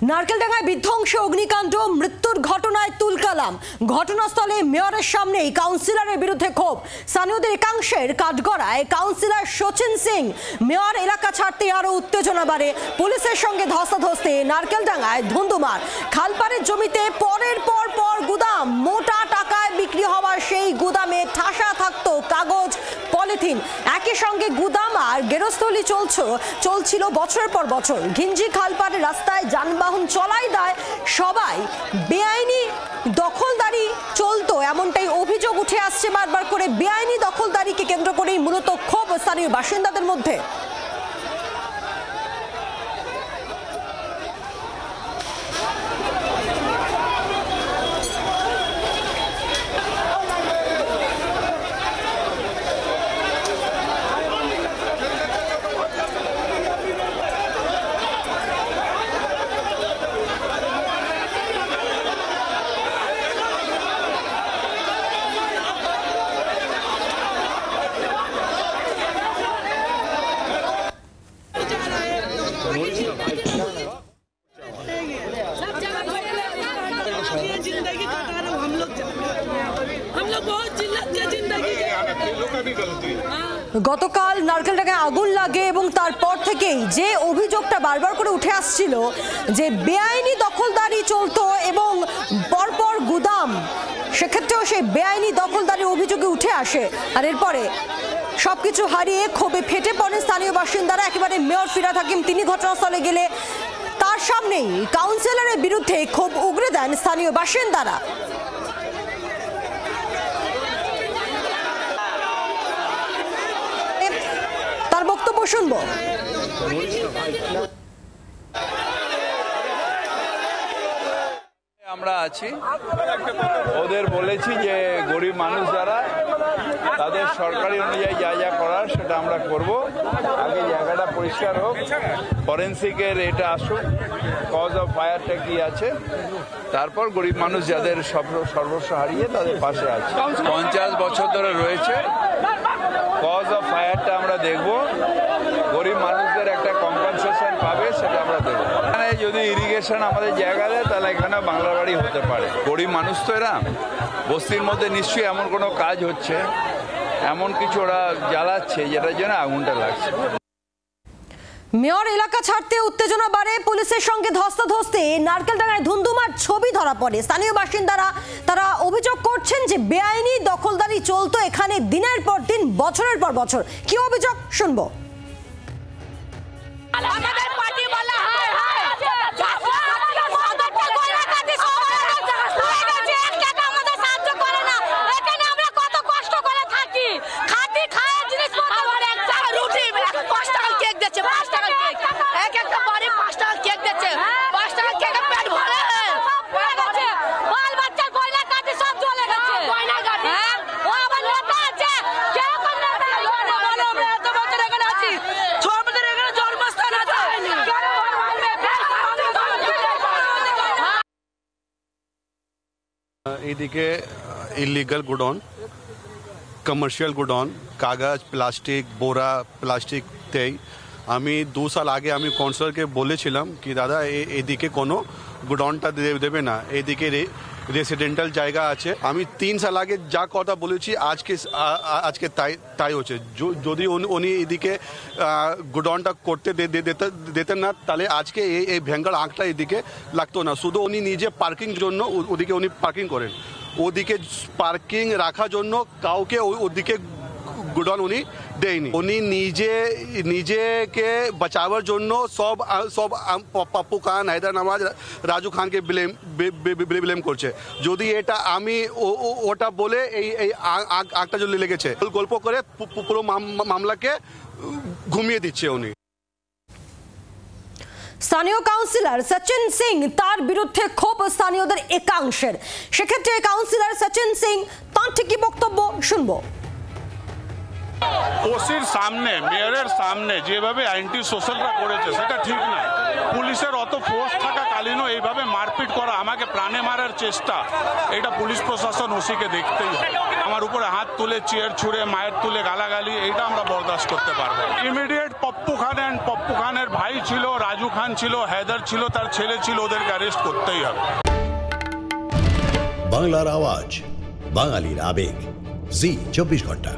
নারকেলডাঙ্গায় বিধ্বংসী অগ্নিকাণ্ড, মৃত্যুর ঘটনায় তুলকালাম। ঘটনাস্থলে মেয়রের সামনেই কাউন্সিলরের বিরুদ্ধে ক্ষোভ। স্থানীয়দের একাংশের কাঠগড়ায় কাউন্সিলর সচিন সিং। মেয়র এলাকা ছাড়তে আরো উত্তেজনা বাড়ে। পুলিশের সঙ্গে ধস্তাধস্তি। নারকেলডাঙ্গায় ধুন্ধুমার। খালপাড়ের জমিতে পরের পর গুদাম। মোটা টাকায় বিক্রি হওয়া সেই গুদামে ঠাসা থাকতো কাগজ, পলিথিন। একই সঙ্গে গুদাম আর গেরস্থলি চলছিল বছরের পর বছর। ঘিঞ্জি খালপাড়ের রাস্তায় যানবাহন চলাই দায় সবাই। বেআইনি দখলদারি চলতো, এমনটাই অভিযোগ উঠে আসছে বারবার করে। বেআইনি দখলদারিকে কেন্দ্র করেই মূলত ক্ষোভ স্থানীয় বাসিন্দাদের মধ্যে। গতকাল নারকেলডাঙ্গায় আগুন লাগে এবং তারপর থেকেই যে অভিযোগটা বারবার করে উঠে আসছিল যে বেআইনি দখলদারি চলতো এবং পরপর গুদাম, সেক্ষেত্রেও সেই বেআইনি দখলদারির অভিযোগে উঠে আসে। আর এরপরে সবকিছু হারিয়ে ক্ষোভে ফেটে পড়েন স্থানীয় বাসিন্দারা। একেবারে মেয়র ফিরহাদ হাকিম তিনি ঘটনাস্থলে গেলে তার সামনেই কাউন্সিলরের বিরুদ্ধে ক্ষোভ উগরে দেন স্থানীয় বাসিন্দারা। তার বক্তব্য শুনবো। আমরা আছি, ওদের বলেছি যে গরিব মানুষ যারা তাদের সরকারি অনুযায়ী যা যা করার সেটা আমরা করব। আগে জায়গাটা পরিষ্কার হোক, ফরেন্সিকের এটা আসুক, কজ অফ ফায়ারটা কি আছে, তারপর গরিব মানুষ যাদের সর্বস্ব হারিয়ে তাদের পাশে আছে। 50 বছর ধরে রয়েছে, কজ অফ ফায়ারটা আমরা দেখব, গরিব মানুষদের একটা কম্পেনসেশন পাবে সেটা আমরা দেবো। এখানে যদি ইরিগেশন আমাদের জায়গা দেয় তাহলে এখানে বাংলা বাড়ি হতে পারে। গরিব মানুষ তো এরা, বস্তির মধ্যে নিশ্চয়ই এমন কোনো কাজ হচ্ছে, এমন কিছু ওরা জ্বালাচ্ছে যেটার জন্য আগুনটা লাগছে। মেয়র এলাকা ছাড়তে উত্তেজনা বাড়ে, পুলিশের সঙ্গে ধস্তাধস্তি। নারকেলডাঙ্গায় ধুন্ধুমার ছবি ধরা পড়ে। স্থানীয় বাসিন্দারা তারা অভিযোগ করছেন যে বেআইনি দখলদারি চলতো এখানে দিনের পর দিন, বছরের পর বছর। কি অভিযোগ শুনবো। আমাদের পার্টি বলা হয় আমাদের সাহায্য করে না। এখানে আমরা কত কষ্ট করে থাকি, খাটি খায় জিনিসপত্র, রুটি 5 টাকার কেক দিচ্ছে, 5 টাকার কেক, এক একটা বাড়ি 5 টাকার কেক দিচ্ছে, 5 টাকার কেকে পেট ভরে গেছে। বাল বাচ্চার গয়না কাটি সব চলে গেছে। গয়না কাটি ও আবার নেতা আছে, কেরকম নেতা বলো, আমরা এত বছর এখানে আছি, ছোটদের এখানে জন্মস্থান আছে। এদিকে ইলিগাল গোডাউন, কমার্শিয়াল গোডাউন, কাগজ, প্লাস্টিক, বোরা, প্লাস্টিক তেই। আমি 2 সাল আগে আমি কাউন্সিলরকে বলেছিলাম কি দাদা এদিকে কোনো গোডাউনটা দেবে না, এদিকে রেসিডেন্টাল জায়গা আছে। আমি 3 সাল আগে যা কথা বলেছি আজকে তাই হচ্ছে। যদি উনি এদিকে গোডাউনটা করতে দিতেন না তাহলে আজকে এই ভেঙ্গার আঁকটা এদিকে লাগতো না। শুধু উনি নিজে পার্কিং জন্য ওদিকে উনি পার্কিং করেন, ওদিকে পার্কিং রাখার জন্য কাউকে ওদিকে গোডাউন উনি দেয়নি। উনি নিজেকে বাঁচাবার জন্য সব পাপ্পু খান, হায়দার নওয়াজ, রাজু খানকে ব্লেম করছে। যদি এটা আমি ওটা বলে এই আগটা যদি লেগেছে, গল্প করে পুরো মামলাকে ঘুমিয়ে দিচ্ছে উনি। স্থানীয় কাউন্সিলর সচিন সিং, তার বিরুদ্ধে ক্ষোভ স্থানীয়দের একাংশের। সেক্ষেত্রে কাউন্সিলর সচিন সিং তার ঠিকই বক্তব্য শুনবো। ওসির সামনে, মেয়রের সামনে যেভাবে অ্যান্টি সোশ্যালরা করেছে সেটা ঠিক না। পুলিশের অত ফোর্স থাকাকালীনও এইভাবে মারপিট করা, আমাকে প্রাণে মারার চেষ্টা, এটা পুলিশ প্রশাসন ওসিকে দেখতেই হবে। আমার উপরে হাত তুলে, চেয়ার ছুঁড়ে, মায়ের তুলে গালাগালি, এটা আমরা বরদাস্ত করতে পারবো। Immediate Pappu Khan and Pappu খানের ভাই ছিল, রাজু খান ছিল, হেদার ছিল, তার ছেলে ছিল, ওদেরকে অ্যারেস্ট করতেই হবে। বাংলার আওয়াজ, বাঙালির আবেগ, জি 24 ঘন্টা।